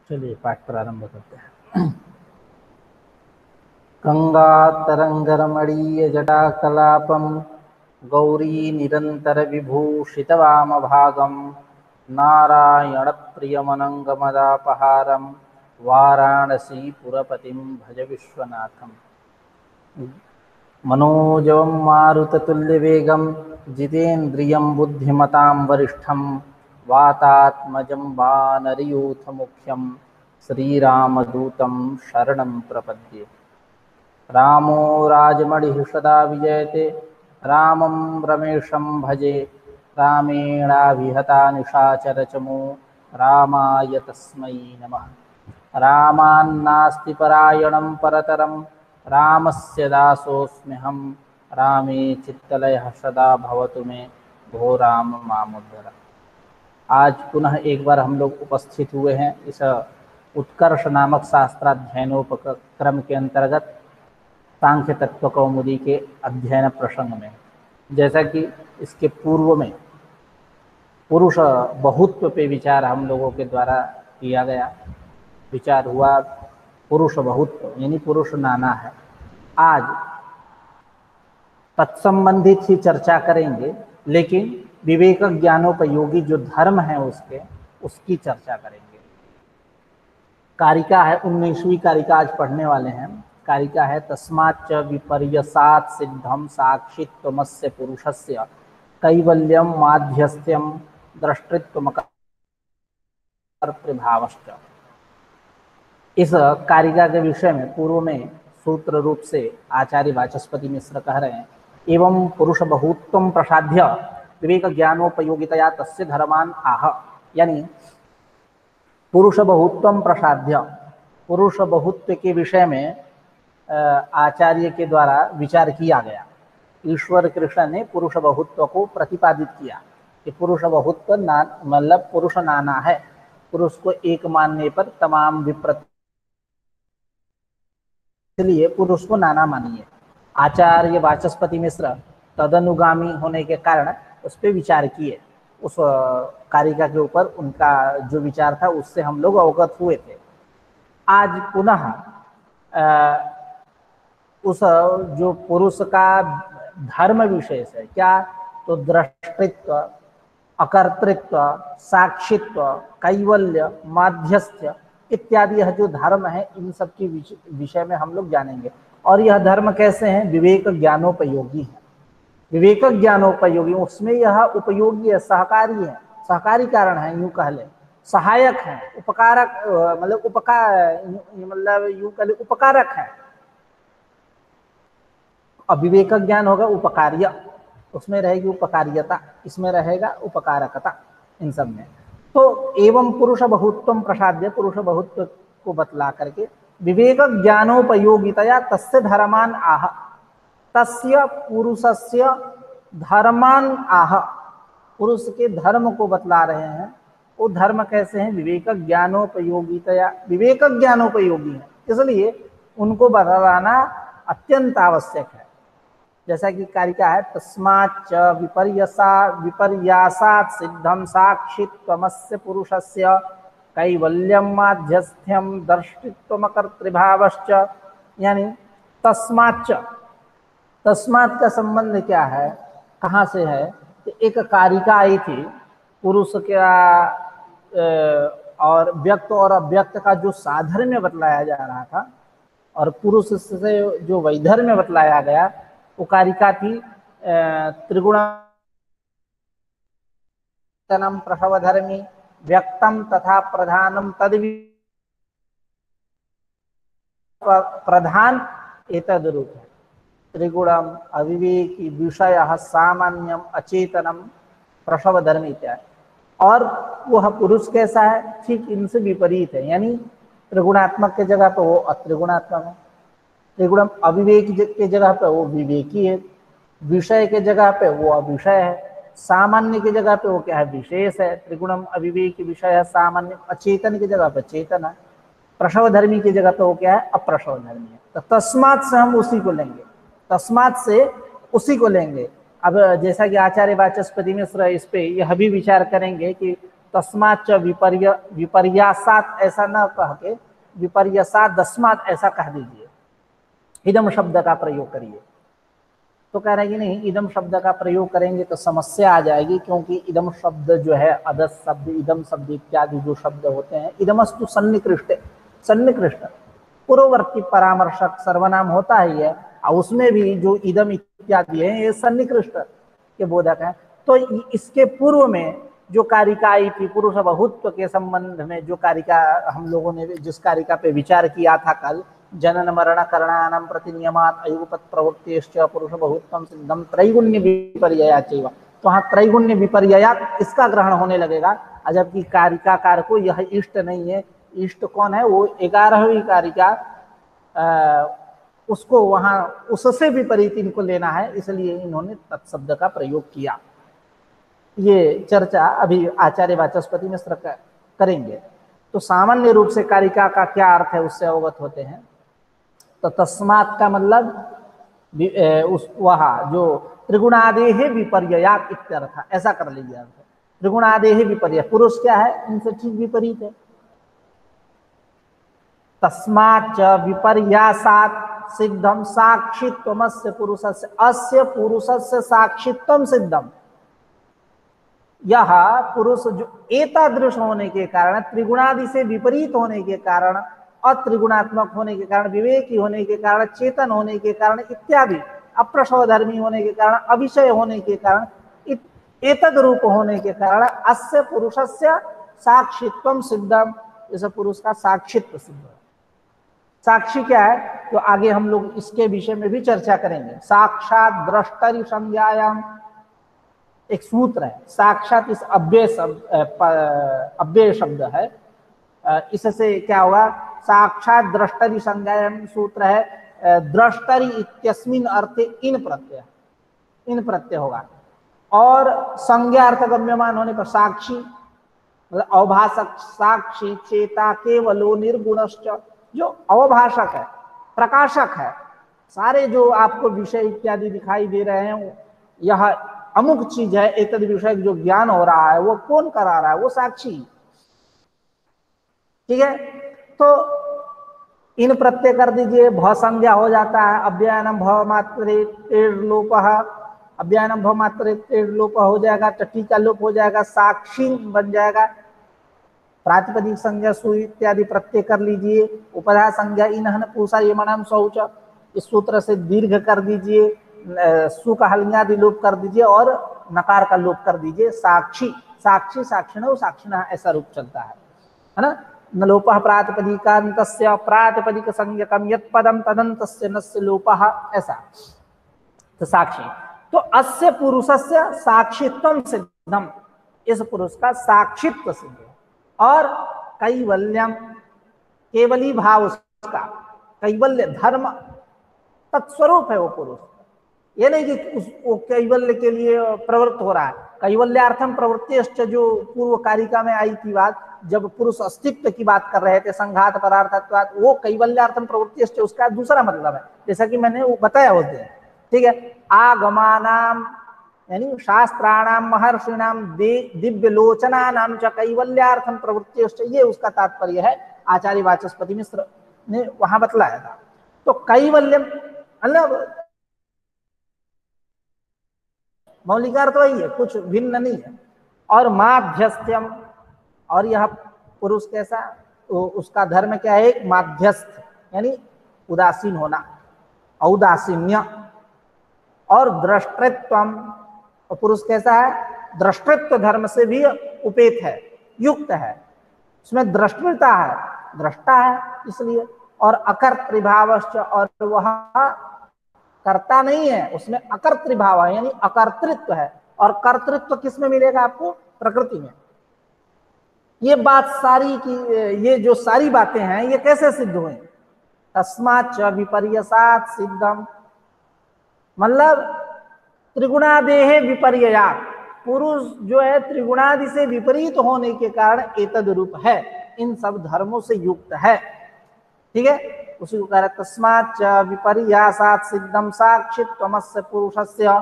चलिए पाठ प्रारंभ करते हैं। गंगातरंगरमणीय जटाकलापम गौरी निरंतर विभूषितवामभागं नारायण प्रियमनंगमदापहारं वाराणसीपुरपतिं भज विश्वनाथम्। मनोजवं मारुततुल्यवेगं जितेन्द्रियं बुद्धिमतां वरिष्ठं वातात्मजं वानरयूथमुख्यं श्रीरामदूतं शरणं प्रपद्ये। रामो राजमणिः सदा विजयते रामं रमेशं भजे। रामेणाभिहता निशाचरचमो रामाय तस्मै नमः। रामान्नास्ति परायणं परतरं रामस्य दासोऽस्म्यहं। रामे चित्तलयः सदा भवतु मे भो राम मामुद्धर। आज पुनः एक बार हम लोग उपस्थित हुए हैं इस उत्कर्ष नामक शास्त्राध्ययनोपक्रम के अंतर्गत सांख्य तत्व कौमुदी के अध्ययन प्रसंग में। जैसा कि इसके पूर्व में पुरुष बहुत्व पे विचार हम लोगों के द्वारा किया गया, विचार हुआ पुरुष बहुत्व यानी पुरुष नाना है। आज तत्संबंधित ही चर्चा करेंगे, लेकिन विवेक ज्ञानोपयोगी जो धर्म है उसकी चर्चा करेंगे। कारिका है 19वीं कारिका आज पढ़ने वाले हैं। कारिका है तस्माच्च विपर्यसात् सिद्धम साक्षित्वमस्य पुरुषस्य कैवल्यम माध्यस्थ्यम द्रष्टृत्वमकर्तृभावश्च। इस कारिका के विषय में पूर्व में सूत्र रूप से आचार्य वाचस्पति मिश्र कह रहे हैं, एवं पुरुष बहुत्वम प्रसाध्य विवेक ज्ञानोपयोगितया तस्य धर्मान आह। यानी पुरुष बहुत्वम प्रसाध्य, पुरुष बहुत्व के विषय में आचार्य के द्वारा विचार किया गया। ईश्वर कृष्ण ने पुरुष बहुत्व को प्रतिपादित किया कि पुरुष बहुत्व मतलब पुरुष नाना है। पुरुष को एक मानने पर तमाम विप्रत, इसलिए पुरुष को नाना मानिए। आचार्य वाचस्पति मिश्र तदनुगामी होने के कारण उस पर विचार किए। उस कारिका के ऊपर उनका जो विचार था उससे हम लोग अवगत हुए थे। आज पुनः उस जो पुरुष का धर्म विशेष है क्या, तो दृष्टित्व, अकर्तृत्व, साक्षित्व, कैवल्य, माध्यस्थ्य इत्यादि यह जो धर्म है इन सब के विषय में हम लोग जानेंगे। और यह धर्म कैसे हैं? विवेक ज्ञानोपयोगी है। विवेक ज्ञानोपयोगी, उसमें यह उपयोगी है, सहकारी है, सहकारी कारण है, यूं कह ले, सहायक है, उपकारक मतलब यूं कह ले उपकारक है। अविवेक ज्ञान होगा उपकार्य, उसमें रहेगी उपकार्यता, इसमें रहेगा उपकारकता, इन सब में। तो एवं पुरुष बहुत्वम प्रसाद्य, पुरुष बहुत्व को बतला करके विवेक ज्ञानोपयोगितया तस्य धर्मान आह, तस्य पुरुषस्य धर्मान आह, पुरुष के धर्म को बतला रहे हैं। वो धर्म कैसे हैं? विवेक ज्ञानोपयोगितया, विवेक ज्ञानोपयोगी है, इसलिए उनको बतलाना अत्यंत आवश्यक है। जैसा कि कारिका है तस्माच्च विपर्यासात् सिद्धम साक्षित्वमस्य पुरुषस्य कैवल्यम माध्यस्थ्यम दर्शित्वमकर्तृभावश्च। यानी तस्माच्च, तस्मात् का संबंध क्या है, कहाँ से है? कि एक कारिका आई थी पुरुष का और व्यक्त और अव्यक्त का जो साधर्म्य बतलाया जा रहा था, और पुरुष से जो वैधर्म्य बतलाया गया, वो कारिका थी त्रिगुणम प्रसवधर्मी व्यक्तम तथा प्रधानम तद प्रधान एतद रूप है। त्रिगुणम अविवेकी विषय सामान्यम अचेतनम प्रसवधर्मी इत्यादि। और वह पुरुष कैसा है? ठीक इनसे विपरीत है, यानी त्रिगुणात्मक के जगह पर वो अत्रिगुणात्मक है, त्रिगुणम अविवेक के जगह पे वो विवेकी है, विषय के जगह पे वो अविषय है, सामान्य की जगह पे वो क्या है? विशेष है। त्रिगुणम अविवेक विषय है सामान्य, अचेतन की जगह पे चेतन है, प्रसवधर्मी की जगह पे वो क्या है? अप्रसवधर्मी है। तो तस्मात् से हम उसी को लेंगे, तस्मात् से उसी को लेंगे। अब जैसा कि आचार्य वाचस्पति मिश्र इस पे यह भी विचार करेंगे कि तस्माच्च विपर्यासात ऐसा न कह के विपर्यसात दस्मात ऐसा कह दीजिए, इदम शब्द का प्रयोग करिए। तो कह रहे हैं कि नहीं, इदम शब्द का प्रयोग करेंगे तो समस्या आ जाएगी, क्योंकि इदम शब्द जो है अदस शब्द, इदम शब्द इत्यादि जो शब्द होते हैं, इदमस्तु सन्निकृष्ट, सन्निकृष्ट पूर्ववर्ती परामर्शक सर्वनाम होता ही है, और उसमें भी जो इदम इत्यादि है ये सन्निकृष्ट के बोधक हैं। तो इसके पूर्व में जो कारिका आई थी पुरुष बहुत्व के संबंध में, जो कारिका हम लोगों ने जिस कारिका पे विचार किया था कल, जनन मरण करणानां प्रतिनियमात् अयुगपत् प्रवृत्तिश्च पुरुष बहुत्वं सिद्धम त्रैगुण्य विपर्ययात् चैव। तो हाँ त्रैगुण्य विपर्ययात् इसका ग्रहण होने लगेगा, जबकि कारिकाकार को यह इष्ट नहीं है। इष्ट कौन है? वो 11वीं कारिका, उसको वहां उससे विपरीत इनको लेना है, इसलिए इन्होंने तत्शब्द का प्रयोग किया। ये चर्चा अभी आचार्य वाचस्पति मिश्र करेंगे। तो सामान्य रूप से कारिका का क्या अर्थ है उससे अवगत होते हैं। तो तस्मात् का मतलब उस वहाँ जो त्रिगुणादेह विपर्ययात् इत्यर्थ, ऐसा कर लीजिए अर्थ। त्रिगुणादेह विपर्य, पुरुष क्या है? इनसे ठीक विपरीत है। तस्माच्च विपर्यासात् सिद्धम साक्षित्वमस्य पुरुषस्य, अस्य पुरुषस्य साक्षित्वम सिद्धम। यह पुरुष जो एतादृश होने के कारण, त्रिगुणादि से विपरीत होने के कारण, अत्रिगुणात्मक होने के कारण, विवेकी होने के कारण, चेतन होने के कारण इत्यादि, अप्रसव धर्मी होने के कारण, अविषय होने के कारण, एतद रूप होने के कारण अस्य पुरुषस्य साक्षित्वम सिद्धम, इस पुरुष का साक्षित्व सिद्ध है। साक्षी क्या है? तो आगे हम लोग इसके विषय में भी चर्चा करेंगे। साक्षात द्रष्टरि संज्ञायाम एक सूत्र है, साक्षात इस अव्यय शब्द है, इससे क्या होगा? साक्षात द्रष्टरि संज्ञायाम सूत्र है, द्रष्टरि इत्यस्मिन अर्थे इन प्रत्यय, इन प्रत्यय होगा। और संज्ञा अर्थ गम्यमान होने पर साक्षी मतलब अवभाषक, साक्षी चेता केवलो निर्गुणश्च, जो अवभाषक है, प्रकाशक है, सारे जो आपको विषय इत्यादि दिखाई दे रहे हैं, यह अमुक चीज है, एतद विषय जो ज्ञान हो रहा है वो कौन करा रहा है? वो साक्षी। ठीक है, तो इन प्रत्यय कर दीजिए, भ संज्ञा हो जाता है, अव्ययनम भ मात्रे लोप, अव्ययनम भ मात्रे लोप हो जाएगा, टटी का लोप हो जाएगा, साक्षी बन जाएगा। प्रातिपदिक संज्ञा सु इत्यादि प्रत्यय कर लीजिए, उपधा संज्ञा इन्हन पूषा यमनाम शौच, इस सूत्र से दीर्घ कर दीजिए, सु का हलियादि लोप कर दीजिए और नकार का लोप कर दीजिए। साक्षी, साक्षी साक्षिणो साक्षिणः ऐसा रूप चलता है ना। नलोपः प्रातिपदिकान्तस्य प्रातिपदिक संज्ञकम यत् पदम तदन्तस्य नस्य लोपः, ऐसा। तो साक्षी, तो अस्य पुरुषस्य साक्षित्वम सिद्धम, इस पुरुष का साक्षित्व सिद्ध है। और कैवल्यम, केवली भाव उसका, कैवल्य धर्म तत्स्वरूप है वो पुरुष। ये नहीं कि वो कैवल्य के लिए प्रवृत्त हो रहा है। कैवल्यार्थम प्रवृत्तिश्च जो पूर्व कारिका में आई थी बात, जब पुरुष अस्तित्व की बात कर रहे थे, संघात परार्थत्वात्, वो कैवल्यार्थम प्रवृत्तिश्च उसका दूसरा मतलब है, जैसा कि मैंने वो बताया उस दिन। ठीक है, आगमानाम यानी शास्त्राणाम महर्षिणाम दिव्यलोचनानाम च कैवल्यार्थम प्रवृत्तिश्च, ये उसका तात्पर्य है, आचार्य वाचस्पति मिश्र ने वहां बतलाया था। तो कैवल्यम मतलब मौलिकार तो वही है, कुछ भिन्न नहीं है। और माध्यस्थ्यम, और यह पुरुष कैसा? तो उसका धर्म क्या है? माध्यस्थ यानी उदासीन होना, औदासीन्य। और दृष्टृत्वम, और पुरुष कैसा है? दृष्टृत्व धर्म से भी उपेत है, युक्त है, उसमें दृष्टृता है, दृष्टा है इसलिए। और अकर्तृभावश्च, और वह कर्ता नहीं है, उसमें अकर्तृभाव है यानी अकर्तृत्व है। और कर्तृत्व किस में मिलेगा आपको? प्रकृति में। ये बात सारी की, ये जो सारी बातें हैं ये कैसे सिद्ध हुई? तस्माच्च विपर्यसात् सिद्धम, मतलब त्रिगुणादेह विपर्ययात्, पुरुष जो है त्रिगुणादि से विपरीत होने के कारण एतद रूप है, इन सब धर्मों से युक्त है। ठीक है, उसी को कह रहे तस्माच्च विपर्यासात् सिद्धम साक्षित्वमस्य पुरुषस्य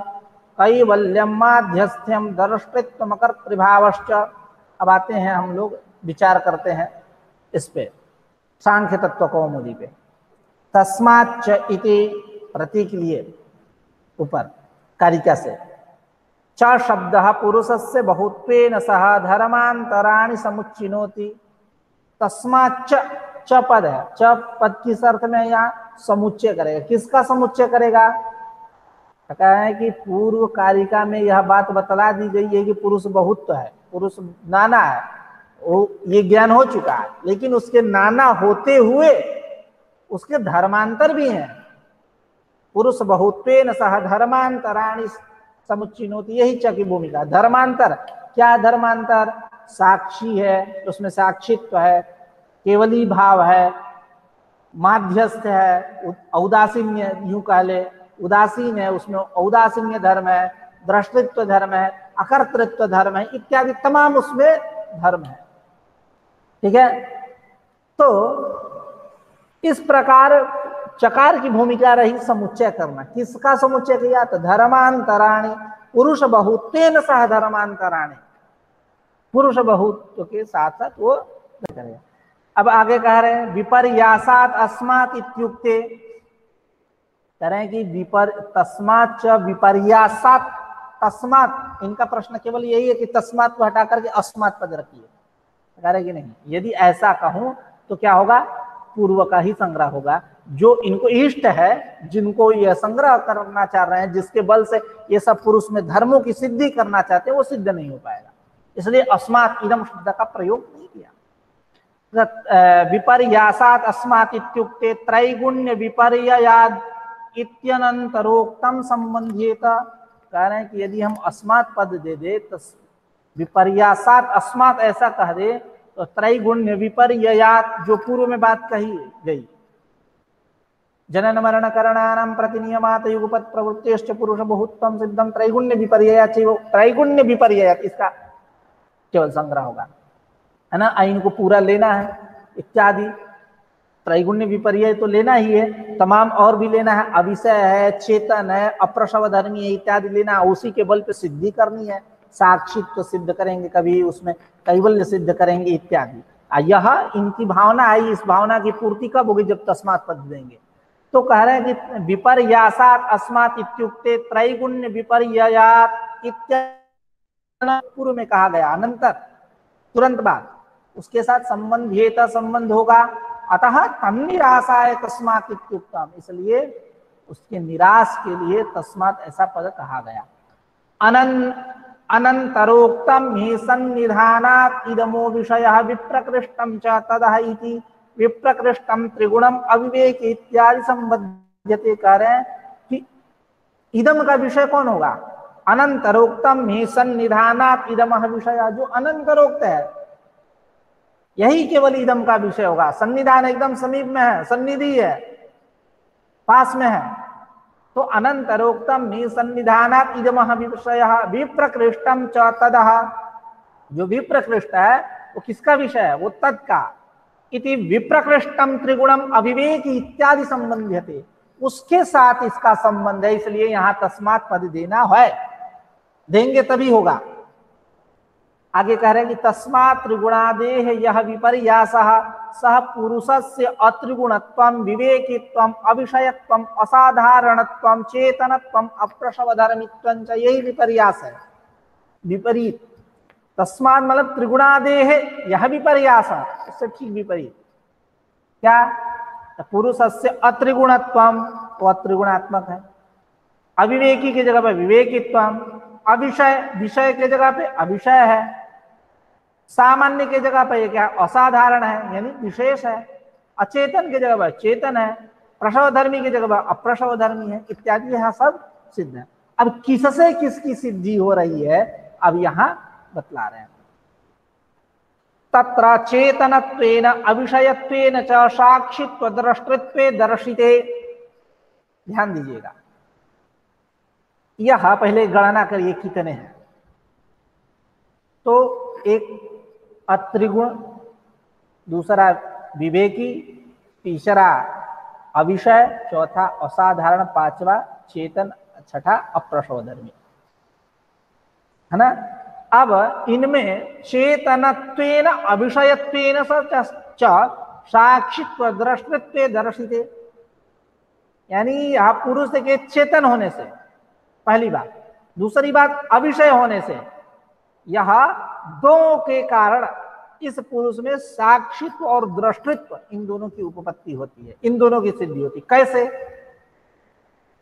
कैवल्यम माध्यस्थ्यम दृष्टित्वम कर्तृभावश्च अब आते हैं हम लोग विचार करते हैं इस पे, सांख्य तत्व कौमुदी पे। तस्माच्च इति प्रतीक लिए ऊपर कारिका से, च शब्द पुरुषस्य बहुत्वेन सह धर्मांतराणि समुच्चिनोति। तस्माच्च, च पद है, च पद किस अर्थ में यहाँ समुच्चय करेगा, किसका समुच्चय करेगा? कहता है कि पूर्व कारिका में यह बात बतला दी गई है कि पुरुष बहुत्व है, पुरुष नाना है, वो ये ज्ञान हो चुका है, लेकिन उसके नाना होते हुए उसके धर्मांतर भी हैं। पुरुष बहुत्वेन सह धर्मांतराणि समुच्चिनोति, यही च की भूमिका। धर्मांतर क्या? धर्मांतर साक्षी है, उसमें साक्षित्व है, केवली भाव है, माध्यस्थ है, औदासीन्य यूं कह ले, उदासीन है, उसमें औदासीन्य धर्म है, दृष्टित्व धर्म है, अकर्तृत्व धर्म है, इत्यादि तमाम उसमें धर्म है। ठीक है, तो इस प्रकार चकार की भूमिका रही समुच्चय करना। किसका समुच्चय किया? तो धर्मांतराणि, पुरुष बहुत्वेन सह धर्मांतराणि, पुरुष बहुत्व के साथ साथ वो करेगा। अब आगे कह रहे हैं विपर्यासात अस्मात् इत्युक्ते, कह रहे हैं कि तस्मात् च विपर्यासात, तस्मात्, इनका प्रश्न केवल यही है कि तस्मात् को हटा करके अस्मात् पद रखिए, कह रहे कि नहीं, यदि ऐसा कहूं तो क्या होगा? पूर्व का ही संग्रह होगा। जो इनको इष्ट है, जिनको यह संग्रह करना चाह रहे हैं, जिसके बल से ये सब पुरुष में धर्मों की सिद्धि करना चाहते हैं, वो सिद्ध नहीं हो पाएगा, इसलिए अस्मात् इदम शब्द का प्रयोग नहीं किया। विपर्यासात अस्मात् इत्युक्ते त्रैगुण्य विपर्ययाद इत्यनंतरोक्तम संबंध्येत। कह रहे हैं कि यदि हम अस्मात् पद दे दे तो विपर्यासात अस्मात् ऐसा कह दे तो त्रैगुण्य विपर्ययात, जो पूर्व में बात कही गई, जनन मरण करणानां प्रतिनियमात युगपत प्रवृत्तिश्च पुरुष बहुत्वम सिद्धम त्रैगुण्य विपर्ययात, त्रैगुण्य विपर्ययात इसका केवल संग्रह होगा, है ना। इनको पूरा लेना है इत्यादि, त्रैगुण्य विपर्यय तो लेना ही है, तमाम और भी लेना है, अविषय है, चेतन है, अप्रसव धर्मी है, इत्यादि लेना, उसी के बल पे सिद्धि करनी है। साक्षित्व तो सिद्ध करेंगे, कभी उसमें कैवल्य सिद्ध करेंगे इत्यादि। यह इनकी भावना आई, इस भावना की पूर्ति कब होगी? जब तस्मात् पद देंगे। तो कह रहे हैं कि विपर्यासात अस्मात् इत्युक्ते त्रैगुण्य विपर्ययात इत्यादि पूर्व में कहा गया, अनंतर तुरंत बाद उसके साथ संबंध्येत, संबंध होगा। अतः तन्निरासाय तस्मात् इत्युक्तम, इसलिए उसके निराश के लिए तस्मात् ऐसा पद कहा गया। अनंतरोक्तम ही सन्निधानात् इदमो विषयः विप्रकृष्टम च तदह इति विप्रकृष्टम त्रिगुणम अविवेक इत्यादि संबध्यते। कह रहे हैं कि इदम का विषय कौन होगा? अनंतरोक्तम ही सन्निधानात् इदमः विषयः, जो अनंतरोक्त है यही केवल इदम का विषय होगा। सन्निधान एकदम समीप में है, सन्निधि है, पास में है, तो अनंतरोक्तम निसन्निधानात् इदमः विषयः विप्रकृष्टम च तदः, जो विप्रकृष्ट है वो किसका विषय है? वो तद का। इति विप्रकृष्टम त्रिगुणम अविवेक इत्यादि संबंध्यते, उसके साथ इसका संबंध है, इसलिए यहां तस्मात् पद देना है, देंगे तभी होगा। आगे कह रहे हैं कि तस्मात् त्रिगुणादेह यह विपर्यासः सह पुरुषस्य अत्रिगुणत्वं विवेकित्वं अविषयत्वं असाधारणत्वं चेतनत्वं अप्रसवधर्मित्वं च, यही विपर्यास है, विपरीत। तस्मात् मतलब त्रिगुणादेह यह विपर्यास, इससे ठीक विपरीत क्या? पुरुषस्य अत्रिगुणत्वं, वो अत्रिगुणात्मक है, अविवेकी की जगह पर विवेकित्वं, अविषय, विषय के जगह पे अविषय है, सामान्य के जगह पर ये क्या? असाधारण है, यानी विशेष है, अचेतन के जगह पर चेतन है, प्रसव धर्मी की जगह पर अप्रसव धर्मी है, इत्यादि यहाँ सब सिद्ध है। अब किससे किसकी सिद्धि हो रही है, अब यहाँ बतला रहे हैं। तत्र चेतनत्वेन अविषयत्वेन च साक्षित्व दृष्टित्वे दर्शिते, ध्यान दीजिएगा, यह पहले गणना करिए कितने हैं। तो एक अत्रिगुण, दूसरा विवेकी, तीसरा अविषय, चौथा असाधारण, पांचवा चेतन, छठा अप्रसव धर्मी, है ना। अब इनमें चेतनत्वेन अविषयत्वेन च साक्षित्व दृष्टित्व दर्शिते, यानी यह पुरुष के चेतन होने से पहली बात, दूसरी बात अविषय होने से, यह दो के कारण इस पुरुष में साक्षित्व और दृष्टित्व इन दोनों की उपपत्ति होती है, इन दोनों की सिद्धि होती है। कैसे?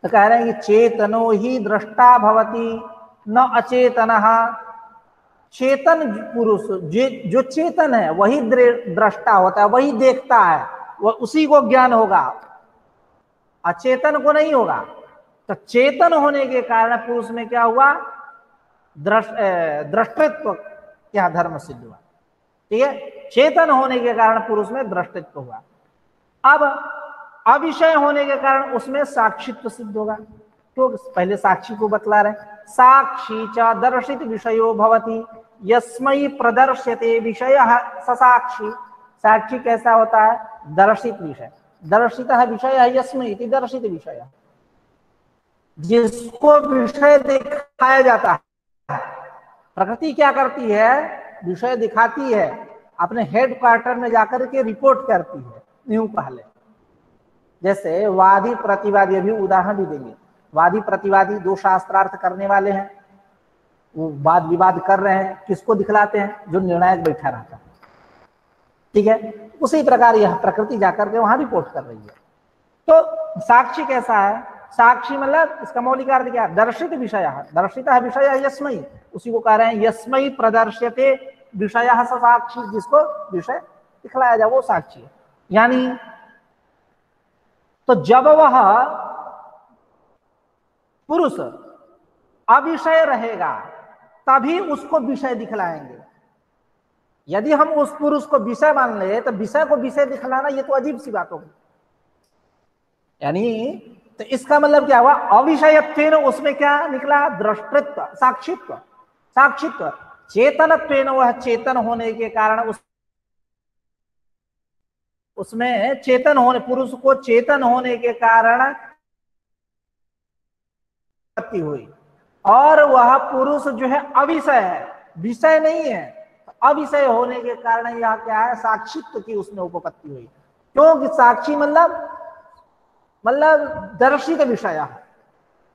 तो कह रहे हैं कि चेतनो ही दृष्टा भवति न अचेतनः, चेतन पुरुष जो चेतन है वही दृष्टा होता है, वही देखता है, वह उसी को ज्ञान होगा, अचेतन को नहीं होगा। तो चेतन होने के कारण पुरुष में क्या हुआ? दृष्टित्व क्या धर्म सिद्ध हुआ। ठीक है, चेतन होने के कारण पुरुष में दृष्टित्व हुआ। अब अविषय होने के कारण उसमें साक्षित्व सिद्ध होगा। तो पहले साक्षी को बतला रहे, साक्षी च दर्शित विषयो भवति यस्मै प्रदर्श्यते विषयः ससाक्षी। साक्षी कैसा होता है? दर्शित विषय, दर्शितः विषयः यस्मै इति दर्शित विषय, जिसको विषय दिखाया जाता है। प्रकृति क्या करती है? विषय दिखाती है, अपने हेड क्वार्टर में जाकर के रिपोर्ट करती है। यूं पहले जैसे वादी प्रतिवादी, अभी उदाहरण भी देंगे, वादी प्रतिवादी दो शास्त्रार्थ करने वाले हैं, वो वाद विवाद कर रहे हैं, किसको दिखलाते हैं? जो निर्णायक बैठा रहता है। ठीक है, उसी प्रकार यह प्रकृति जाकर के वहां रिपोर्ट कर रही है। तो साक्षी कैसा है? साक्षी मतलब इसका मौलिक अर्थ क्या? दर्शित विषय, दर्शितः विषय यस्मै, उसी को कह रहे हैं यस्मै प्रदर्श्यते विषयः स साक्षी, जिसको विषय दिखलाया जाए वो साक्षी है। यानी तो जब वह पुरुष अविषय रहेगा तभी उसको विषय दिखलाएंगे। यदि हम उस पुरुष को विषय मान ले तो विषय को विषय दिखलाना ये तो अजीब सी बात होगी। यानी तो इसका मतलब क्या हुआ? अविषयत्वेन उसमें क्या निकला? दृष्टित्व, साक्षित्व, साक्षित्व। चेतनत्वेन वह चेतन होने के कारण उसमें चेतन होने, पुरुष को चेतन होने के कारण हुई, और वह पुरुष जो है अविषय है, विषय नहीं है। अविषय होने के कारण यह क्या है? साक्षित्व की उसमें उपपत्ति हुई। क्योंकि साक्षी मतलब दर्शित विषय है,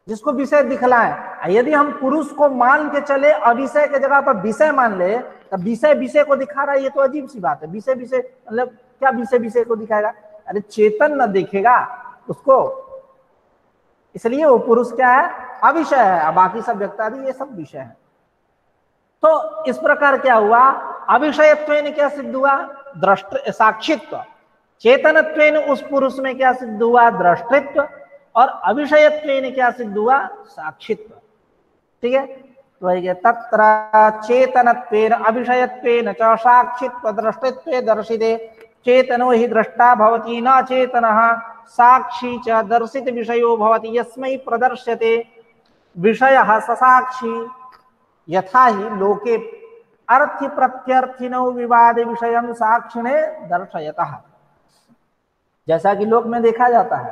जिसको विषय दिखलाए। यदि हम पुरुष को मान के चले, अविषय के जगह पर विषय मान ले, तो विषय विषय को दिखा रहा है, ये तो अजीब सी बात है। विषय विषय मतलब क्या? विषय विषय को दिखाएगा? अरे चेतन न देखेगा उसको, इसलिए वो पुरुष क्या है? अविषय है, बाकी सब व्यक्तादि ये सब विषय है। तो इस प्रकार क्या हुआ? अविषयत्वेन क्या सिद्ध हुआ? दृष्टि, साक्षित्व। चेतनत्वेन उस पुरुष में क्या सिद्ध हुआ? दृष्टित्व। और अविषयत्वेन क्या सिद्ध हुआ? साक्षित्व। ठीक है, तो तत्र चेतनत्वेन अविषयत्वेन च साक्षित्व दृष्टित्वे दर्शिते चेतनो हि दृष्टा भवति न चेतनः साक्षी च दर्शित विषयो भवति यस्मै प्रदर्श्यते विषयः ससाक्षी। यथा ही लोके अर्थ प्रत्यर्थिनो विवाद विषयं साक्षिणे दर्शयतः। जैसा कि लोक में देखा जाता है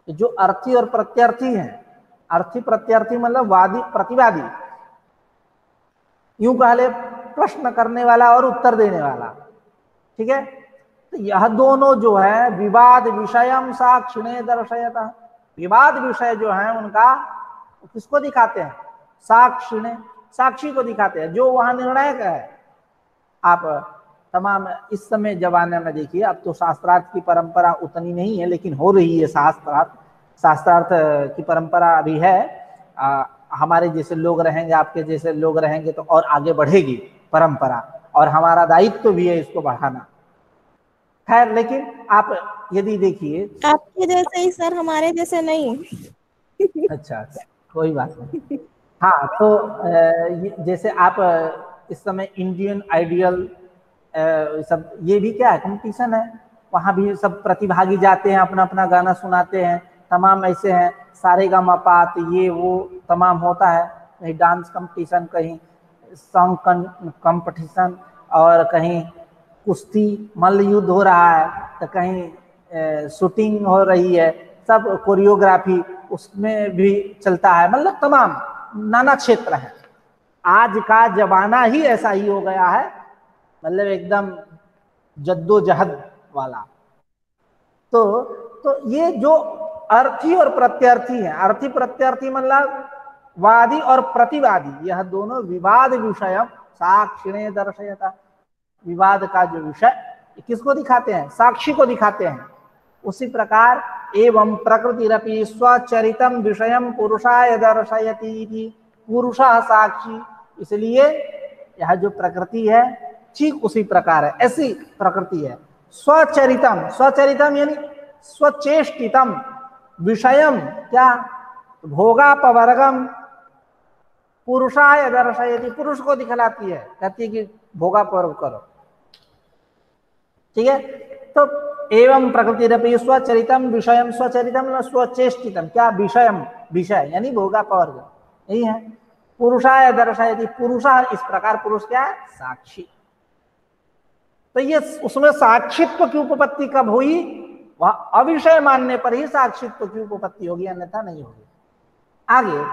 कि जो अर्थी और प्रत्यर्थी हैं, अर्थी प्रत्यर्थी मतलब वादी प्रतिवादी, यूं कह ले प्रश्न करने वाला और उत्तर देने वाला। ठीक है, तो यह दोनों जो है विवाद विषयम साक्षिणे दर्शयतः, विवाद विषय जो है उनका किसको दिखाते हैं? साक्षिणे, साक्षी को दिखाते हैं, जो वहां निर्णायक है। आप तमाम इस समय जमाने में देखिए, अब तो शास्त्रार्थ की परंपरा उतनी नहीं है, लेकिन हो रही है। शास्त्रार्थ की परंपरा अभी है। हमारे जैसे लोग रहेंगे, आपके जैसे लोग रहेंगे तो और आगे बढ़ेगी परंपरा, और हमारा दायित्व भी है इसको बढ़ाना। खैर, लेकिन आप यदि देखिए, आपके जैसे ही सर, हमारे जैसे नहीं। अच्छा, कोई बात नहीं। हाँ, तो जैसे आप इस समय इंडियन आइडियल सब, ये भी क्या है? कंपटीशन है। वहाँ भी सब प्रतिभागी जाते हैं, अपना अपना गाना सुनाते हैं। तमाम ऐसे हैं, सारेगामापा ये वो तमाम होता है। कहीं डांस कंपटीशन, कहीं सॉन्ग कंपटीशन, और कहीं कुश्ती मल्ल युद्ध हो रहा है, तो कहीं शूटिंग हो रही है, सब कोरियोग्राफी उसमें भी चलता है। मतलब तमाम नाना क्षेत्र है। आज का जमाना ही ऐसा ही हो गया है, मतलब एकदम जद्दोजहद वाला। तो ये जो अर्थी और प्रत्यर्थी है, अर्थी प्रत्यर्थी मतलब वादी और प्रतिवादी, यह दोनों विवाद विषय साक्षिणे दर्शयता। विवाद का जो विषय किसको दिखाते हैं? साक्षी को दिखाते हैं। उसी प्रकार एवं प्रकृतिरपि स्वचरितम विषयम पुरुषाय दर्शयति, पुरुषः साक्षी। इसलिए यह जो प्रकृति है ठीक उसी प्रकार है, ऐसी प्रकृति है। स्वचरितम, स्वचरितम यानी स्वचेष्टितम, विषयम क्या? भोगापवर्गम पुरुषाय दर्शयति, पुरुष को दिखलाती है, कहती है कि भोगापवर्ग करो। ठीक है, तो एवं प्रकृतिरपि स्वचरितम विषयम, स्वचरितम स्वचेष्टितम क्या? विषयम, विषय यानी भोगापवर्ग, यही है। पुरुषाय दर्शयति, पुरुषः इस प्रकार, पुरुष क्या है? साक्षी। तो ये उसमें साक्षित्व की उपपत्ति कब हुई? वह अविषय मानने पर ही साक्षित्व की उपपत्ति होगी, अन्यथा नहीं होगी। आगे,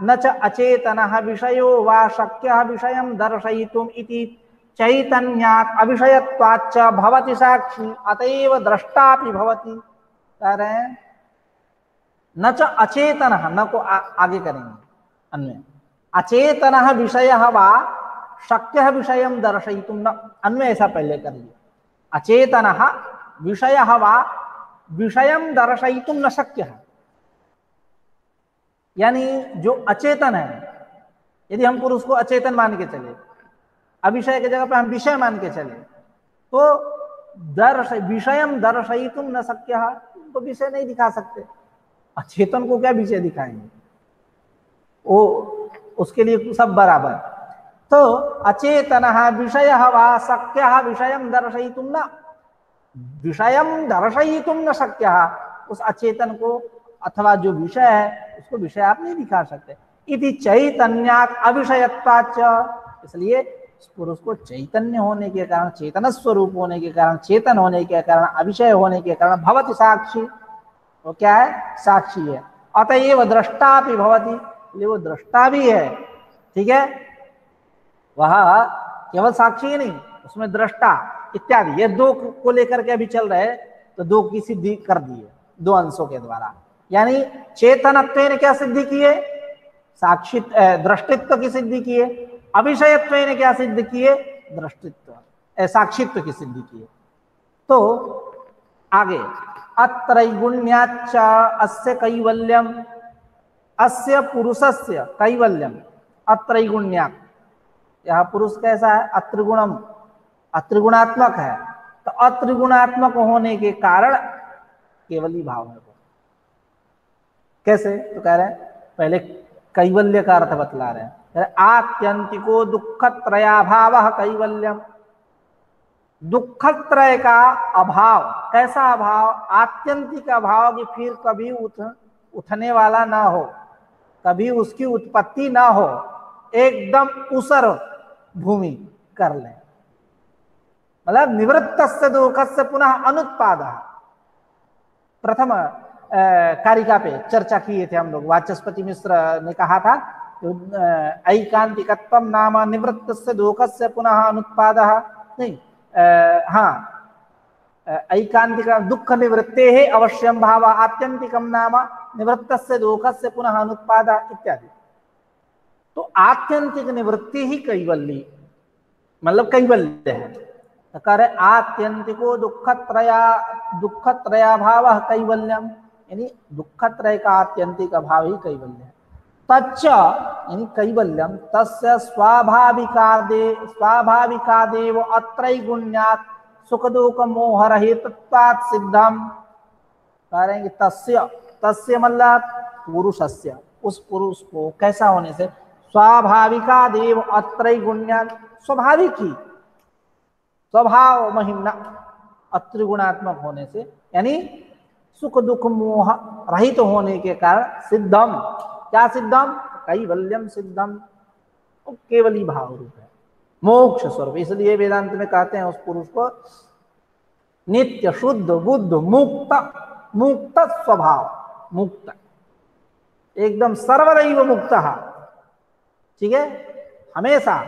न च अचेतनः विषयो वा शक्यः विषयं दर्शयितुम् इति चैतन्यात् अविषयत्वाच्च भवति साक्षी, अतएव द्रष्टापि भवति। कह रहे हैं न च अचेतनः, न को आगे करेंगे अन्वय, अचेतनः विषयः वा शक्यः विषयं दर्शयितुं, न अन्वय ऐसा पहले करिए। अचेतनः विषयः वा विषयं दर्शयितुं न शक्यः, यानी जो अचेतन है, यदि हम पुरुष को अचेतन मान के चले, अविषय की जगह पे हम विषय मान के चले, तो विषयम दर्शयितुम न शक्यः, तो विषय नहीं दिखा सकते। अचेतन को क्या विषय दिखाएंगे? वो उसके लिए सब बराबर। तो अचेतनः विषयः वा शक्यः विषयं दर्शयितुं न, विषयं दर्शयितुं न शक्यः, उस अचेतन को अथवा जो विषय है उसको विषय आप नहीं दिखा सकते। इति चैतन्यात् अविषयत्वाच्च, इसलिए पुरुष को चैतन्य होने के कारण, चेतन स्वरूप होने के कारण, चेतन होने के कारण, अविषय होने के कारण भवति साक्षी, वो क्या है? साक्षी है। अतएव दृष्टा भी भवति, वो दृष्टा भी है। ठीक है, वह केवल साक्षी ही नहीं, उसमें दृष्टा इत्यादि, ये दो को लेकर के अभी चल रहे, तो दो की सिद्धि कर दी है दो अंशों के द्वारा। यानी चेतनत्व ने क्या सिद्धि की है? साक्षी दृष्टित्व की सिद्धि की है। अविषयत्व ने क्या सिद्ध किए? दृष्टित्व साक्षित्व की सिद्धि की है। तो आगे, अत्रैगुण्याच्च अस्य कैवल्यम, अस्य पुरुषस्य कैवल्यम अत्रैगुण्यात्, यह पुरुष कैसा है? अत्रिगुणम, अत्रिगुणात्मक है। तो अत्रिगुणात्मक होने के कारण केवली भाव है। कैसे? तो कह रहे हैं, पहले कैवल्य का अर्थ बतला रहे हैं। आत्यंतिको दुःखत्रयाभावः कैवल्यम, दुःखत्रय का अभाव, कैसा अभाव? आत्यंतिक अभाव कि फिर कभी उठने वाला ना हो, कभी उसकी उत्पत्ति ना हो, एकदम उसर भूमि कर ले, मतलब निवृत्तस्य दुःखस्य पुनः अनुत्पादः। प्रथम कारिका पे चर्चा किए थे हम लोग, वाचस्पति मिश्र ने कहा था ऐकांतिकत्वम नाम निवृत्तस्य दुःखस्य पुनः अनुत्पादः, नहीं हाँ, ऐकांतिक दुःख निवृत्तेः अवश्यम भाव आत्यंतिकम नाम निवृत्तस्य दुःखस्य पुनः अनुत्पादः इत्यादि। तो आत्यंतिक निवृत्ति ही कैवल्य, मतलब कैवल्य है। तो कह रहे आत्यंतिको दुःखत्रयाभावः कैवल्यम, यानी दुःखत्रय का आत्यंतिक अभाव ही कैवल्य है। तच्च यानी कैवल्यम तस्य स्वाभाविकादेव अत्रैगुण्यात् सुख दुःख मोह रहितत्वात् सिद्धम। कह रहे हैं कि तस्य मतलब पुरुषस्य, उस पुरुष को कैसा होने से? स्वाभाविकादेव अत्रैगुण्यात्, स्वाभाविक ही, स्वभाव महिम्ना, अत्रिगुणात्मक होने से, यानी सुख दुख मोह रहित होने के कारण सिद्धम, क्या सिद्धम? कैवल्यम सिद्धम, केवली भाव रूप है, मोक्ष स्वरूप। इसलिए वेदांत में कहते हैं उस पुरुष को नित्य शुद्ध बुद्ध मुक्त स्वभाव, मुक्त एकदम सर्वदैव मुक्त। ठीक है, हमेशा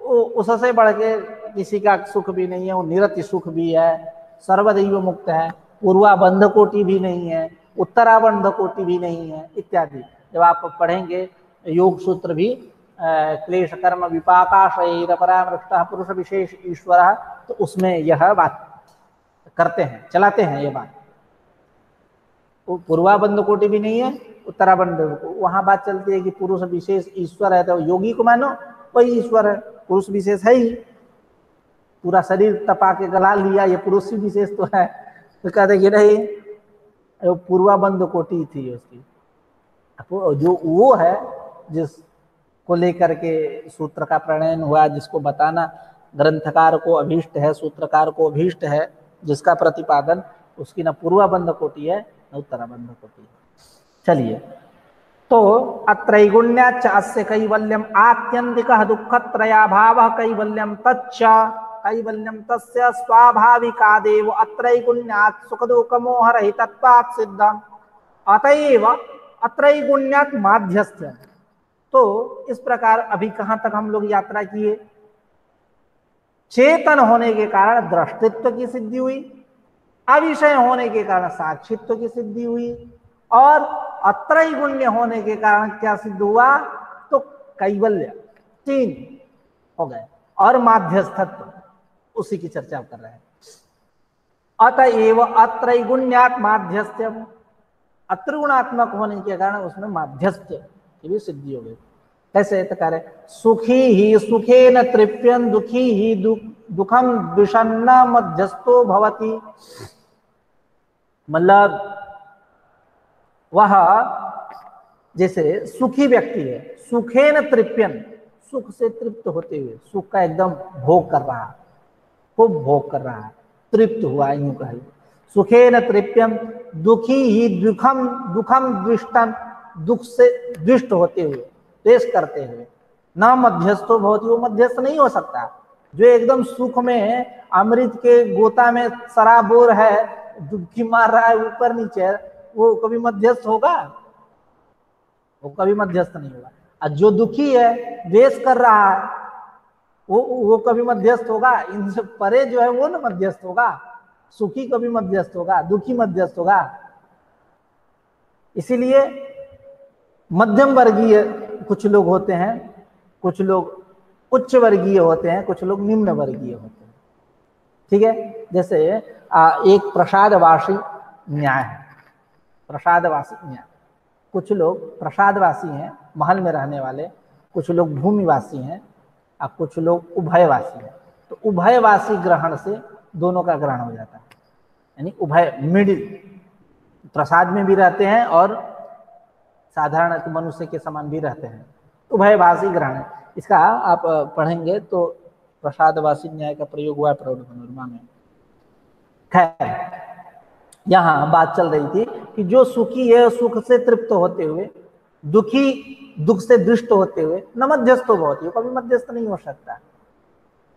उससे बढ़ के किसी का सुख भी नहीं है, वो निरति सुख भी है, सर्वदैव मुक्त है, पूर्वाबंध कोटि भी नहीं है, उत्तराबंध कोटि भी नहीं है इत्यादि। जब आप पढ़ेंगे योग सूत्र भी क्लेश कर्म विपाकाशय परामृष्टः पुरुष विशेष ईश्वर, तो उसमें यह बात करते हैं, चलाते हैं ये बात। पूर्वाबंध कोटि भी नहीं है, उत्तराबंध, वहां बात चलती है कि पुरुष विशेष ईश्वर है, तो योगी को मानो वही ईश्वर है, पुरुष विशेष है ही। पूरा शरीर तपा के गला लिया, ये पुरुष विशेष तो है, तो कहते कि नहीं पूर्वाबंध कोटि थी उसकी। जो वो है जिसको लेकर के सूत्र का प्रणयन हुआ, जिसको बताना ग्रंथकार को अभीष्ट है, सूत्रकार को अभीष्ट है, जिसका प्रतिपादन, उसकी न पूर्वाबंध कोटि है न उत्तराबंध कोटि है। चलिए, तो अत्रैगुण्याच्च अस्य कैवल्यम आत्यंतिकः दुःखत्रयाभावः कैवल्यम तच्च कैवल्यम तस्य स्वाभाविकादेव अत्रैगुण्यात् सुखदुःखमोहरहितत्वात् सिद्धम् अतएव अत्रैगुण्यात् माध्यस्थ्यम्। तो इस प्रकार अभी कहां तक हम लोग यात्रा किए? चेतन होने के कारण दृष्टित्व की सिद्धि हुई, अविषय होने के कारण साक्षित्व की सिद्धि हुई, और अत्रैगुण्य होने के कारण क्या सिद्ध हुआ? तो कैवल्य, तीन हो गए, और माध्यस्थत्व, उसी की चर्चा कर रहे हैं। अतएव अत्रैगुण्यात् माध्यस्थ्यम, अत्रिगुणात्मक होने के कारण उसमें माध्यस्थ्य की भी सिद्धि हो गई। कैसे? तो कह रहे सुखी ही सुखेन तृप्यन दुखी ही दुखम विषन्न मध्यस्थो भवति। मतलब वह जैसे सुखी व्यक्ति है, सुखेन तृप्यन, सुख से तृप्त होते हुए, सुख का एकदम भोग कर रहा, खूब भोग कर रहा है, तृप्त हुआ, यूं कहे। सुखेन तृप्यम दुखी ही दुखम दृष्टन, दुख से दृष्ट होते हुए, द्वेष करते हुए, न मध्यस्थो भवति, वो मध्यस्थ नहीं हो सकता। जो एकदम सुख में अमृत के गोता में सराबोर है, डुबकी मार रहा है ऊपर नीचे, वो कभी मध्यस्थ होगा? वो कभी मध्यस्थ नहीं होगा। और जो दुखी है, द्वेष कर रहा है, वो कभी मध्यस्थ होगा? इनसे परे जो है वो ना मध्यस्थ होगा। सुखी कभी मध्यस्थ होगा, दुखी मध्यस्थ होगा। इसीलिए मध्यम वर्गीय कुछ लोग होते हैं, कुछ लोग उच्च वर्गीय होते हैं, कुछ लोग निम्न वर्गीय होते हैं। ठीक है? जैसे एक प्रसादवासी न्याय है, प्रसादवासी न्याय। कुछ लोग प्रसादवासी हैं, महल में रहने वाले, कुछ लोग भूमिवासी हैं, और कुछ लोग उभयवासी हैं। तो उभयवासी ग्रहण से दोनों का ग्रहण हो जाता है, यानी उभय, मिडिल, प्रसाद में भी रहते हैं और साधारण मनुष्य के समान भी रहते हैं, उभयवासी ग्रहण। इसका आप पढ़ेंगे तो प्रसादवासी न्याय का प्रयोग हुआ है प्रौढ़ मनोरमा में। खैर, यहाँ बात चल रही थी कि जो सुखी है सुख से तृप्त होते हुए, दुखी दुख से दृष्ट होते हुए, न मध्यस्थो भवति, कभी मध्यस्थ नहीं हो सकता।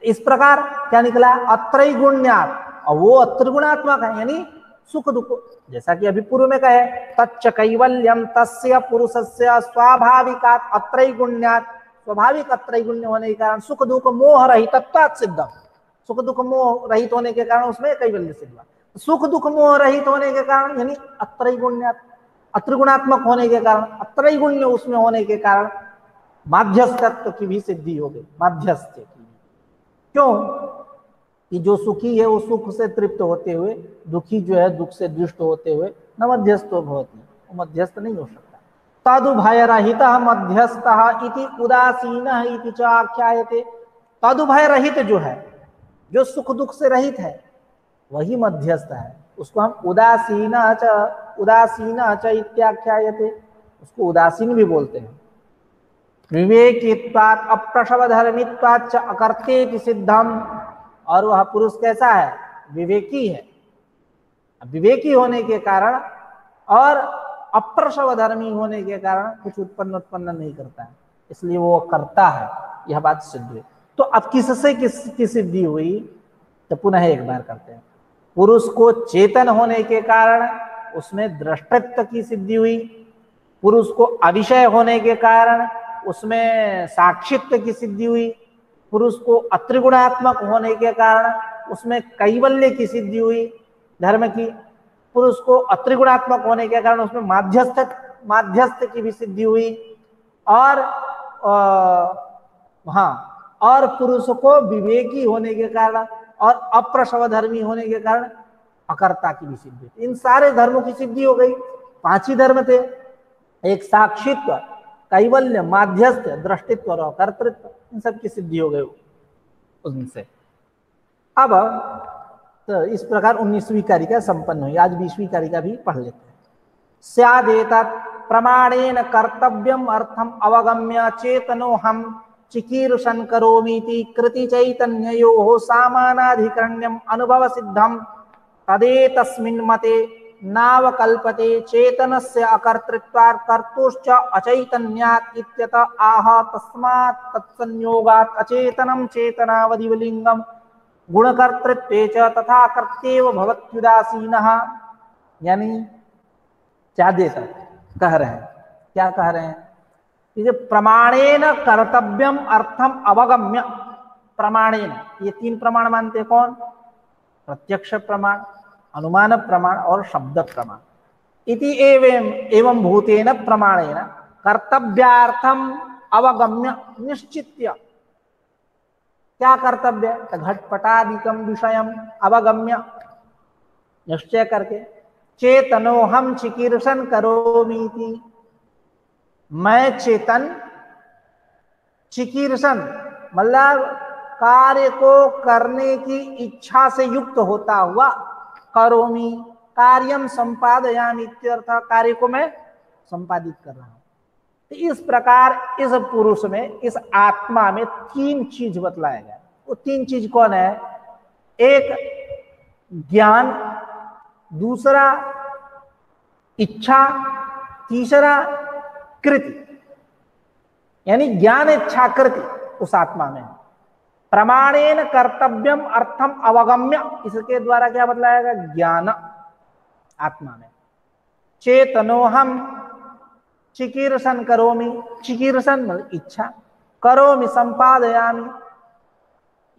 इस प्रकार क्या निकला? अत्रैगुण्यात्, और वो अत्रिगुणात्मक है, यानी सुख दुख, जैसा कि अभी पूर्व में कहे, तच्च कैवल्यम तस्य पुरुषस्य स्वाभाविकात् अत्रैगुण्यात्, स्वाभाविक अत्रैगुण्य होने के कारण सुख दुख मोह रहितत्वात् सिद्धम, सुख दुख मोह रहित होने के कारण उसमें कैवल्य सिद्ध हुआ। सुख दुख मोह रहित होने के कारण यानी अत्रैगुण्यात्, अत्रिगुणात्मक होने के कारण, अत्रैगुण्य उसमें होने के कारण माध्यस्थत्व की भी सिद्धि हो गई, माध्यस्थ की। क्यों? कि जो सुखी है वो सुख से तृप्त होते हुए, दुखी जो है दुख से दृष्ट होते हुए, न मध्यस्थो भवति, वो मध्यस्थ नहीं हो सकता। तदुभय रहित मध्यस्थः इति उदासीनः इति च आख्यायते। तदुभय रहित जो है, जो सुख दुख से रहित है, वही मध्यस्थ है। उसको हम उदासीनः च इत्याख्यायते, उसको उदासीन भी बोलते हैं। विवेकित्वात् अप्रसवधर्मित्वात् च अकर्तेति सिद्धम, और वह पुरुष कैसा है? विवेकी है। विवेकी होने के कारण और अप्रसवधर्मी होने के कारण कुछ उत्पन्न नहीं करता है, इसलिए वो करता है। यह बात सिद्ध हुई। तो अब किससे किसकी सिद्धि हुई? तो पुनः एक बार करते हैं। पुरुष को चेतन होने के कारण उसमें दृष्टत्व की सिद्धि हुई, पुरुष को अविषय होने के कारण उसमें साक्षित्व की सिद्धि हुई, पुरुष को अत्रिगुणात्मक होने के कारण उसमें कैवल्य की सिद्धि हुई धर्म की, पुरुष को अत्रिगुणात्मक होने के कारण उसमें माध्यस्थ की भी सिद्धि हुई, और हाँ, और पुरुष को विवेकी होने के कारण और अप्रसव धर्मी होने के कारण अकर्ता की भी सिद्धि। इन सारे धर्मों की सिद्धि हो गई। 5 ही धर्म थे, एक साक्षित्व, कैवल्य, माध्यस्थ, दृष्टित्व और कर्तृत्व, इन सब की सिद्धि हो गई उनसे। अब तो इस प्रकार 19वीं कारिका संपन्न हुई। आज 20वीं कारिका भी पढ़ लेते हैं। स्यादेतत् प्रमाणेन कर्तव्यम अर्थम अवगम्य चेतनो हम चिकीर्षण करोमीति कृति चैतन्ययोः सामानाधिकरण्यम अनुभव सिद्धम तदेतस्मिन् मते नावकल्पते चेतनस्य अकर्तृत्वात् कर्तुश्च अचैतन्यात् इत्यतः आह तस्मात् तत्संयोगात् अचेतनं चेतनावधिवलिंगम गुणकर्तृत्वे च तथा कर्तेव भवत्युदासीनः। यानी क्या देता कह रहे हैं, क्या कह रहे हैं कि प्रमाणेन कर्तव्यम अर्थम अवगम्य, प्रमाणेन, ये 3 प्रमाण मानते कौन? प्रत्यक्ष प्रमाण, अनुमान प्रमाण और शब्द प्रमाण। इति एवं भूतेन प्रमाणेन कर्तव्यार्थम अवगम्य निश्चित्य, क्या कर्तव्य? घटपटादिकम विषयम अवगम्य, निश्चय करके, चेतनो हम चिकीर्षण करोमीति, मैं चेतन चिकीर्षण मतलब कार्य को करने की इच्छा से युक्त होता हुआ, करोमी कार्यम संपादयामि इत्यर्थ, कार्य को मैं संपादित कर रहा हूं। तो इस प्रकार इस पुरुष में, इस आत्मा में 3 चीज बतलाया गया। वो 3 चीज कौन है? एक ज्ञान, दूसरा इच्छा, तीसरा कृति। यानी ज्ञान, इच्छा, कृति उस आत्मा में है। प्रमाणेन कर्तव्यम अर्थम अवगम्य, इसके द्वारा क्या बतलाया गया? ज्ञान आत्मा में। चेतनो हम चिकीर्षण करोमि, चिकीर्षण मतलब इच्छा, करोमि संपादयामि,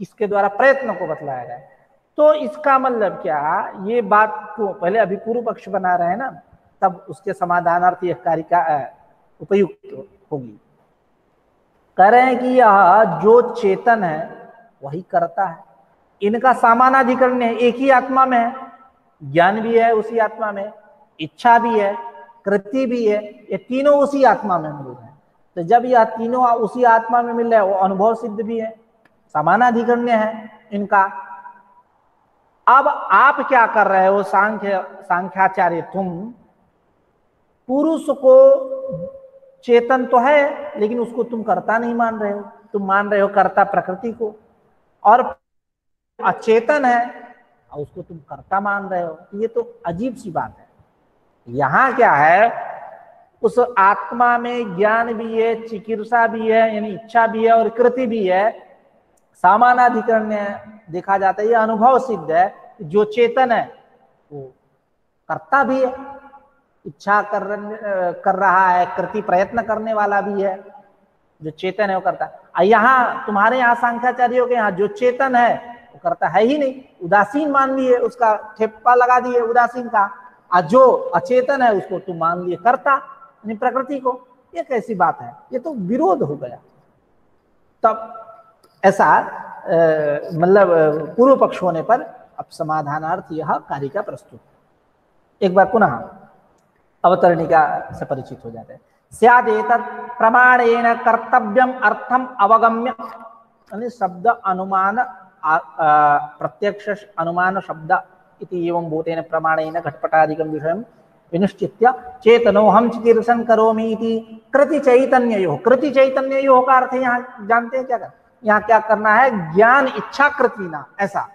इसके द्वारा प्रयत्न को बतलाया गया। तो इसका मतलब क्या? ये बात को पहले अभी पूर्व पक्ष बना रहे हैं ना, तब उसके समाधानार्थ यह कारिका उपयुक्त होगी। कह रहे हैं कि यह जो चेतन है वही करता है, इनका सामानाधिकरण है, एक ही आत्मा में है, ज्ञान भी है उसी आत्मा में, इच्छा भी है, कृति भी है, ये तीनों उसी आत्मा में मिल रहे हैं। तो जब यह तीनों उसी आत्मा में मिल रहे हैं, वो अनुभव सिद्ध भी है, समानाधिकरण्य है इनका। अब आप क्या कर रहे हो सांख्याचार्य, तुम पुरुष को चेतन तो है लेकिन उसको तुम कर्ता नहीं मान रहे हो, तुम मान रहे हो कर्ता प्रकृति को, और अचेतन है और उसको तुम कर्ता मान रहे हो। ये तो अजीब सी बात है। यहां क्या है, उस आत्मा में ज्ञान भी है, चिकीर्षा भी है यानी इच्छा भी है, और कृति भी है, सामानाधिकरण देखा जाता है, ये अनुभव सिद्ध है। जो चेतन है वो कर्ता भी है, इच्छा कर रहा है, कृति प्रयत्न करने वाला भी है, जो चेतन है वो करता है। यहाँ तुम्हारे यहाँ सांख्याचार्यों के यहाँ जो चेतन है वो करता है ही नहीं, उदासीन मान लिए, उसका ठेप्पा लगा दिए उदासीन का, और जो अचेतन है उसको तुम मान लिए करता, यानी प्रकृति को। ये कैसी बात है? ये तो विरोध हो गया। तब ऐसा मतलब पूर्व पक्ष होने पर अब समाधानार्थ यह कारिका प्रस्तुत। एक बार पुनः अवतरणिका से परिचित हो जाते हैं। स्यादेतत् प्रमाणेन कर्तव्यम अर्थम अवगम्य, यानी शब्द अनुमान प्रत्यक्ष अनुमान शब्द इति एवं भूतेन प्रमाणेन घटपटादिकं विषयं विनिश्चित्य चेतनो हम चिकीर्षण करोमि इति कृति चैतन्ययोः। कृति चैतन्ययोः का अर्थ यहाँ जानते हैं क्या कर? यहाँ क्या करना है? ज्ञान इच्छा कृति ना, ऐसा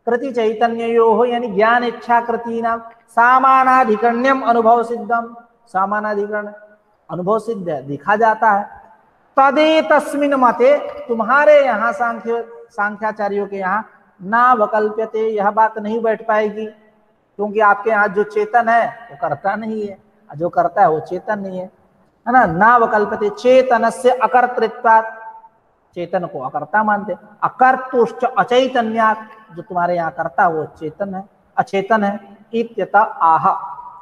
कृति चैतन्ययोः यानी ज्ञान इच्छा कृति ना सामानाधिकरण्यम अनुभव सिद्धम, सामानाधिकरण अनुभव सिद्ध है, देखा जाता है। तदेतस्मिन् मते, तुम्हारे यहाँ सांख्याचार्यों के यहाँ ना वकल्प्यते, यह बात नहीं बैठ पाएगी, क्योंकि आपके यहाँ जो चेतन है वो करता नहीं है, जो करता है वो चेतन नहीं है। है ना, नावकल्पते चेतनस्य अकर्तृत्वात्, चेतन को अकर्ता मानते, अकर्तुश्च अचैतन्यात्, जो तुम्हारे यहाँ कर्ता वो चेतन है, अचेतन है, इत्यत आह।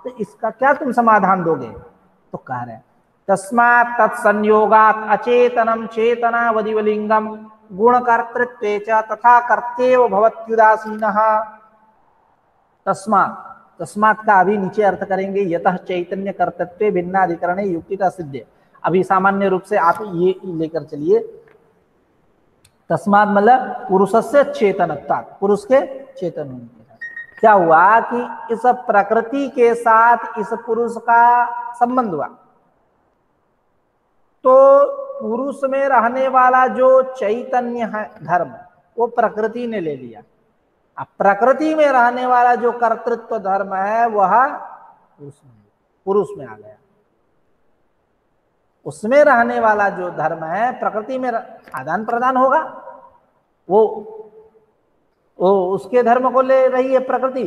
तो इसका क्या तुम समाधान दोगे? तो कह रहे हैं तस्मात् तत्संयोगात् अचेतनम चेतनावदिवलिंगम गुणकर्तृत्वे च तथा कर्तेव भवत्युदासीनः। तस्मात्, तस्मात् का अभी नीचे अर्थ करेंगे, यतः चैतन्य कर्तृत्वे भिन्नाधिकरणे युक्तिता सिद्धे। अभी सामान्य रूप से आप ये लेकर चलिए, तस्मात् मतलब पुरुषस्य चेतनत्वा, पुरुष के चेतन होने के साथ क्या हुआ कि इस प्रकृति के साथ इस पुरुष का संबंध हुआ, तो पुरुष में रहने वाला जो चैतन्य है धर्म वो प्रकृति ने ले लिया। अब प्रकृति में रहने वाला जो कर्तृत्व धर्म है वह पुरुष में आ गया। उसमें रहने वाला जो धर्म है प्रकृति में आदान प्रदान होगा, वो उसके धर्म को ले रही है प्रकृति,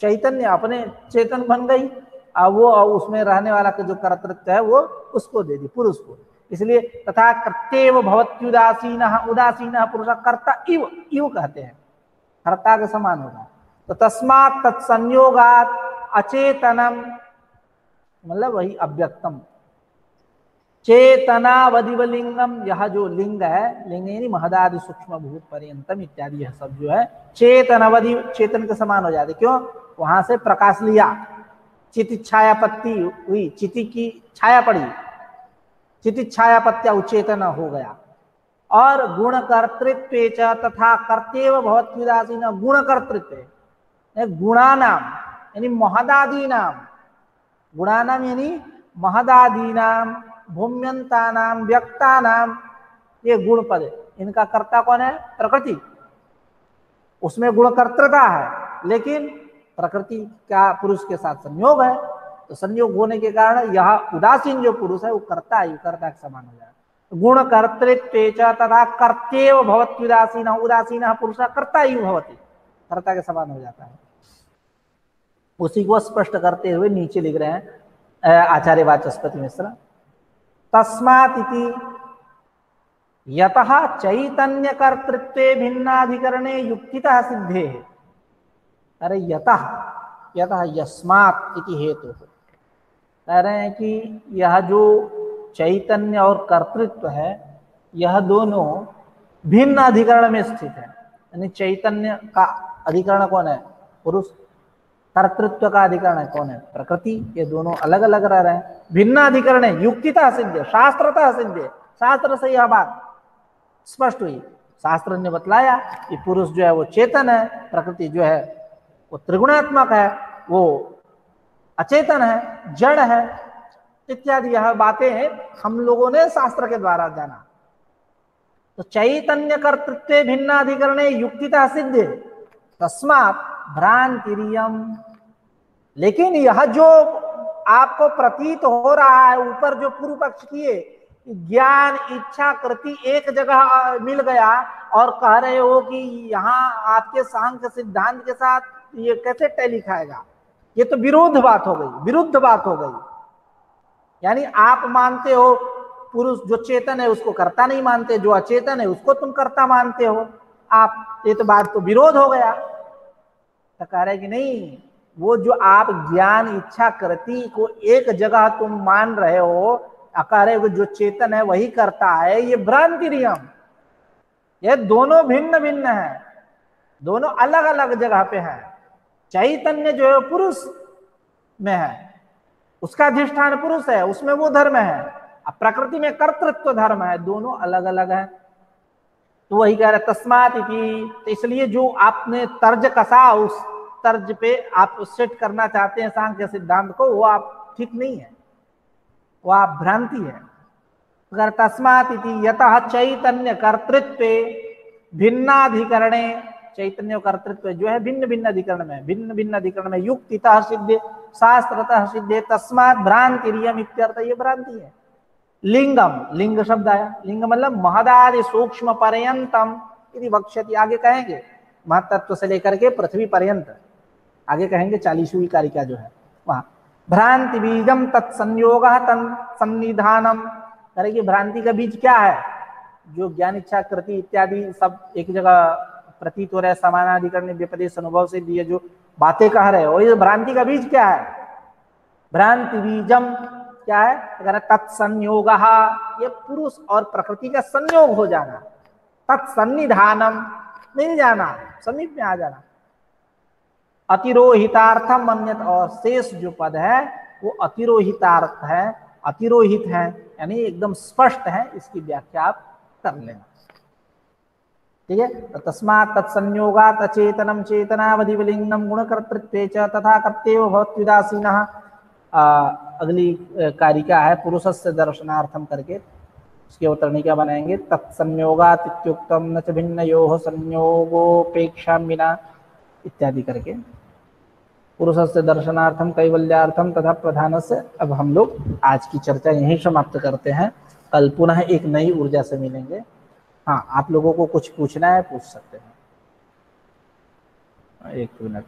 चैतन्य अपने चेतन बन गई, अब वो उसमें रहने वाला का जो कर्तृत्व है वो उसको दे दी, पुरुष को। इसलिए तथा कर्तेव भवत्युदासीनः, उदासीनः पुरुष कर्ता इव, इव कहते हैं, कर्ता के समान होगा। तो तस्मात् तत्संयोगात् अचेतनम मतलब वही अव्यक्तम, चेतनावदिवलिंगम, यह जो लिंग है, लिंग यानी महदादि सूक्ष्म भूत पर्यंतम इत्यादि, यह सब जो है चेतनावधि, चेतन के समान हो जाते। क्यों? वहां से प्रकाश लिया, चिति छायापत्ति हुई, चिति की छाया पड़ी, चिति छायापत्या उचेतन हो गया। और गुण कर्तृत्व तथा कर्तेव भवत्युदासीन, गुण कर्तृत्व गुणानाम यानी महदादि नाम, गुणानाम यानी महदादि नाम, भूम्यंता नाम, व्यक्ता नाम, ये गुण पद है, इनका कर्ता कौन है? प्रकृति। उसमें गुण कर्तृता है, लेकिन प्रकृति का पुरुष के साथ संयोग है, तो संयोग होने के कारण यह उदासीन जो पुरुष है वो कर्ता है, कर्ता के समान हो जाए। गुण कर्तृत्व तथा कर्तेव भवत्युदासीन, उदासीन पुरुष कर्ता ही भवति, कर्ता के समान हो जाता है। उसी को स्पष्ट करते हुए नीचे लिख रहे हैं आचार्य वाचस्पति मिश्र, तस्मात् इति यतः चैतन्य कर्तृत्वे भिन्नाधिकरणे युक्तितः सिद्धे। अरे यतः, यतः यस्मात् इति हेतु, कह रहे हैं कि यह जो चैतन्य और कर्तृत्व है यह दोनों भिन्न अधिकरण में स्थित है। यानी चैतन्य का अधिकरण कौन है? पुरुष। कर्तृत्व का अधिकरण है कौन है? प्रकृति। ये दोनों अलग अलग रह रहे हैं, भिन्न अधिकरण है, युक्तितः सिद्ध, शास्त्रतः सिद्ध, शास्त्र से यह बात स्पष्ट हुई। शास्त्र ने बतलाया कि पुरुष जो है वो चेतन है, प्रकृति जो है वो त्रिगुणात्मक है, वो अचेतन है, जड़ है, इत्यादि यह बातें हम लोगों ने शास्त्र के द्वारा जाना। तो चैतन्य कर्तृत्व भिन्नाधिकरणे युक्तितः सिद्ध, तस्मात् भ्रांतिरियम। लेकिन यह जो आपको प्रतीत हो रहा है, ऊपर जो पूर्व पक्ष किए, ज्ञान इच्छा कृति एक जगह मिल गया और कह रहे हो कि यहाँ आपके सांख्य सिद्धांत के साथ ये कैसे टैली खाएगा, ये तो विरोध बात हो गई, विरुद्ध बात हो गई। यानी आप मानते हो पुरुष जो चेतन है उसको कर्ता नहीं मानते, जो अचेतन है उसको तुम कर्ता मानते हो आप, ये तो बात तो विरोध हो गया। तो कह रहे कि नहीं, वो जो आप ज्ञान इच्छा कृति को एक जगह तुम मान रहे हो, कह रहे हो जो चेतन है वही करता है, ये भ्रांति नियम। ये दोनों भिन्न भिन्न है, दोनों अलग अलग जगह पे है। चैतन्य जो है पुरुष में है, उसका अधिष्ठान पुरुष है, उसमें वो धर्म है। अब प्रकृति में कर्तृत्व धर्म है, दोनों अलग अलग है। तो वही कह रहे तस्मात् इति। तो इसलिए जो आपने तर्ज कसा, उस तर्ज पे आप सेट करना चाहते हैं सांख्य सिद्धांत को, वो आप ठीक नहीं है, वो आप भ्रांति है। अगर तस्मात् इति यतः चैतन्य कर्तृत्व भिन्नाधिकरणे, चैतन्य और कर्तृत्व जो है भिन्न भिन्न अधिकरण में, भिन्न भिन्न अधिकरण में युक्तितः सिद्धे, शास्त्रतः सिद्धे, तस्मात् भ्रांतिरियम इत्यर्थ, ये भ्रांति है। लिंगम, लिंग शब्द आया, लिंग मतलब महदादि सूक्ष्म पर्यंतम यदि वक्ष्यति, आगे कहेंगे महतत्व से लेकर के पृथ्वी पर्यंत, आगे कहेंगे 40वीं कारिका जो है वहां। भ्रांति बीजम तत्संयोगः सन्निधानम। करेगी भ्रांति का बीज क्या है? जो ज्ञान इच्छा कृति इत्यादि सब एक जगह प्रतीत हो रहा है, समानाधिकरण व्यपदेश अनुभव से लिए जो बातें कह रहे हो, ये भ्रांति का बीज क्या है? भ्रांति बीजम क्या है? अगर तत्संयोग, ये पुरुष और प्रकृति का संयोग हो जाना, तत्सन्निधानम मिल जाना, समीप में आ जाना। अतिरोहितार्थम मन्यत, और शेष जो पद है वो अतिरोहितार्थ है, अतिरोहित है, यानी एकदम स्पष्ट है, इसकी व्याख्या आप कर लेना। ठीक है, तो तस्मात् तत्संयोगात् अचेतनम चेतनावधिवलिंगम गुणकर्तृत्वे च तथा कर्तव्य भवत्युदासीनः। अगली कारिका है पुरुषस्य दर्शनार्थम करके, उसके उत्तरणी क्या बनाएंगे? तत्संयोगात् इत्युक्तम न च भिन्नयोः संयोगोपेक्षां विना इत्यादि करके पुरुषस्य दर्शनार्थम कैवल्यार्थम तथा प्रधानस्य। अब हम लोग आज की चर्चा यहीं समाप्त करते हैं, कल पुनः एक नई ऊर्जा से मिलेंगे। हाँ, आप लोगों को कुछ पूछना है पूछ सकते हैं। एक मिनट।